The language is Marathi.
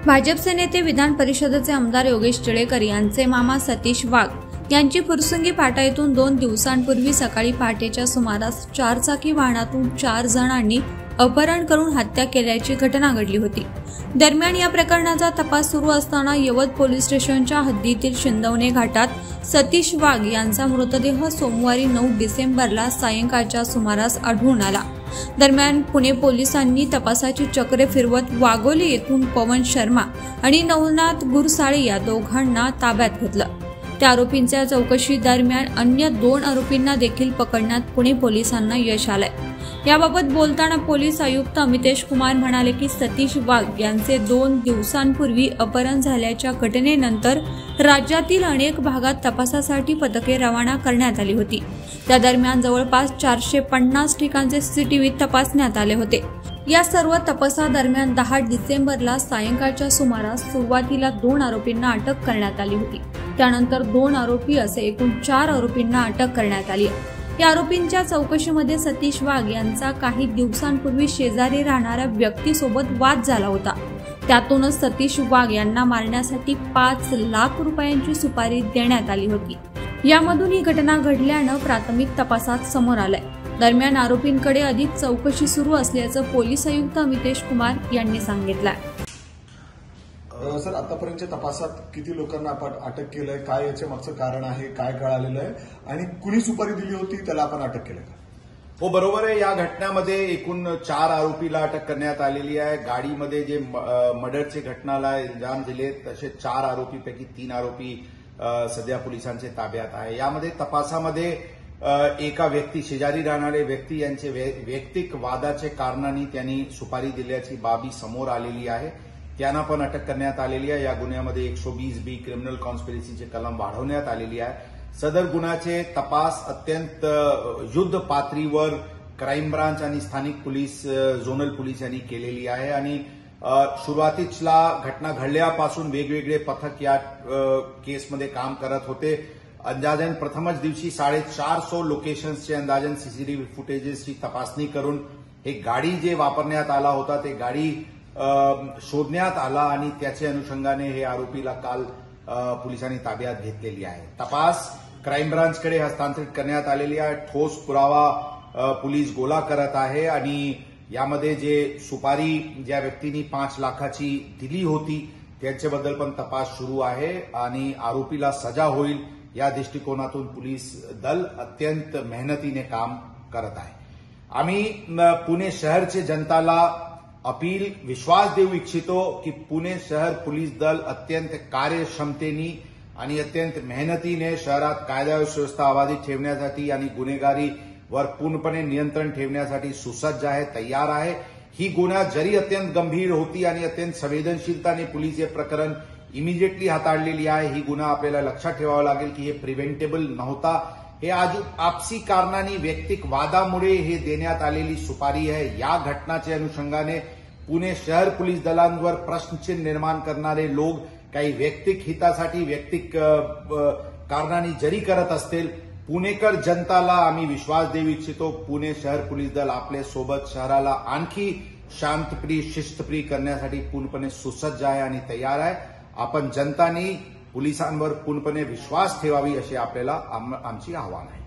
भाजपचे नेते विधान परिषदेचे आमदार योगेश टिळेकर यांचे मामा सतीश वाघ यांची फुरसुंगी फाटा येथून 2 दिवसांपूर्वी सकाळी पहाटेच्या सुमारास 4 चाकी वाहनातून 4 जणांनी अपहरण करून हत्या केल्याची घटना घडली होती। दरम्यान या प्रकरणाचा तपास सुरू असताना यवत पोलीस स्टेशनच्या हद्दीतील शिंदवणे घाटात सतीश वाघ यांचा मृतदेह सोमवारी 9 डिसेंबरला सायंकाळच्या सुमारास आढळून आला। दरम्यान पुणे पोलिसांनी तपासाची चक्रे फिरवत वाघोली येथून पवन शर्मा आणि नवनाथ गुरसाळे या दोघांना ताब्यात घेतलं। त्या आरोपींच्या चौकशी दरम्यान अन्य 2 आरोपींना देखील पकडण्यात पुणे पोलिसांना यश आलंय। याबाबत बोलताना पोलीस आयुक्त अमितेश कुमार म्हणाले की सतीश वाघ यांचे 2 दिवसांपूर्वी अपहरण झाल्याच्या घटनेनंतर राज्यातील अनेक भागात तपासासाठी पथके रवाना करण्यात आली होती। त्या दरम्यान जवळपास 450 ठिकाणचे सीसीटीव्ही तपासण्यात आले होते। या सर्व तपासादरम्यान 10 डिसेंबरला सायंकाळच्या सुमारास सुरुवातीला 2 आरोपींना अटक करण्यात आली होती। त्यानंतर 2 आरोपी असे एकूण 4 आरोपींना अटक करण्यात आली। या आरोपींच्या चौकशीमध्ये सतीश वाघ यांचा काही दिवसांपूर्वी शेजारी राहणाऱ्या व्यक्तीसोबत वाद झाला होता। त्यातूनच सतीश वाघ यांना मारण्यासाठी 5 लाख रुपयांची सुपारी देण्यात आली होती। यामधून ही घटना घडल्यानं प्राथमिक तपासात समोर आलंय। दरम्यान आरोपींकडे अधिक चौकशी सुरू असल्याचं पोलीस आयुक्त अमितेश कुमार यांनी सांगितलं। सर, आतापर्यंतच्या तपासात किती लोकांना आपण अटक केलंय, काय याच्या मागचं कारण आहे, काय कळालेलं आहे आणि कुणी सुपारी दिली होती त्याला आपण अटक केलं का? हो, बरोबर आहे। या घटनेमध्ये एकूण 4 आरोपीला अटक करण्यात आलेली आहे। गाडीमध्ये जे मर्डरचे घटनाला अंजाम दिले तसे 4 आरोपीपैकी 3 आरोपी सध्या पोलिसांच्या ताब्यात आहे। यामध्ये तपासामध्ये एका व्यक्ती शेजारी राहणारे व्यक्ती यांचे वैयक्तिक वादाचे कारणांनी त्यांनी सुपारी दिल्याची बाबी समोर आलेली आहे। त्यांना पण अटक करण्यात आलेली आहे। या गुन्ह्यामध्ये 120B क्रिमिनल कॉन्स्पिरसीचे कलम वाढवण्यात आलेली आहे। सदर गुन्ह्याचे तपास अत्यंत युद्ध पातळीवर क्राईम ब्रांच आणि स्थानिक पोलीस झोनल पोलीस यांनी केलेली आहे आणि सुरुवातीला घटना घडल्यापासून वेगवेगळे पथक या केसमध्ये काम करत होते। अंदाजन प्रथमच दिवशी 450 लोकेशन्सचे अंदाजन सीसीटीव्ही फुटेजेसची तपासणी करून हे गाडी जे वापरण्यात आला होता ते गाडी शोधण्यात आला आणि त्याच्या अनुषंगाने हे आरोपीला काल पोलिसांनी ताब्यात घेतलेली आहे। तपास क्राईम ब्रांचकडे हस्तांतरित करण्यात आलेली आहे। ठोस पुरावा पोलीस गोळा करत आहे आणि यामध्ये जे सुपारी ज्या व्यक्तींनी 5 लाखाची दिली होती त्यांच्याबद्दल पण तपास सुरू आहे आणि आरोपीला सजा होईल या दृष्टिकोनातून पोलीस दल अत्यंत मेहनतीने काम करत आहे। आम्ही पुणे शहरचे जनताला अपील विश्वास देऊ इच्छितो की पुणे शहर पोलीस दल अत्यंत कार्यक्षमतेने आणि अत्यंत मेहनतीने शहरात कायदा व सुव्यवस्था अबाधित ठेवण्यासाठी आणि गुन्हेगारीवर पूर्णपणे नियंत्रण ठेवण्यासाठी सुसज्ज आहे, तयार आहे। ही गुन्हा जरी अत्यंत गंभीर होती आणि अत्यंत संवेदनशीलताने पोलीस हे प्रकरण इमिजिएटली हाताळलेली आहे, ही गुन्हा आपल्याला लक्षात ठेवावा लागेल की हे प्रिव्हेंटेबल नव्हता। हे आज आपसी कारणांनी वैयक्तिक वादामुळे हे देण्यात आलेली सुपारी आहे। या घटनाच्या अनुषंगाने पुणे शहर पोलीस दलांवर प्रश्नचिन्ह निर्माण करणारे लोक काही वैयक्तिक हितासाठी वैयक्तिक कारणांनी जरी करत असतील, पुणेकर जनताला आम्ही विश्वास देऊ इच्छितो पुणे शहर पोलीस दल आपल्या सोबत शहराला आणखी शांतप्रिय शिस्तप्रिय करण्यासाठी पूर्णपणे सुसज्ज आहे आणि तयार आहे। आपण जनतांनी पोलिसांवर पूर्णपणे विश्वास ठेवावी अशी आपल्याला आमची आव्हान आहे।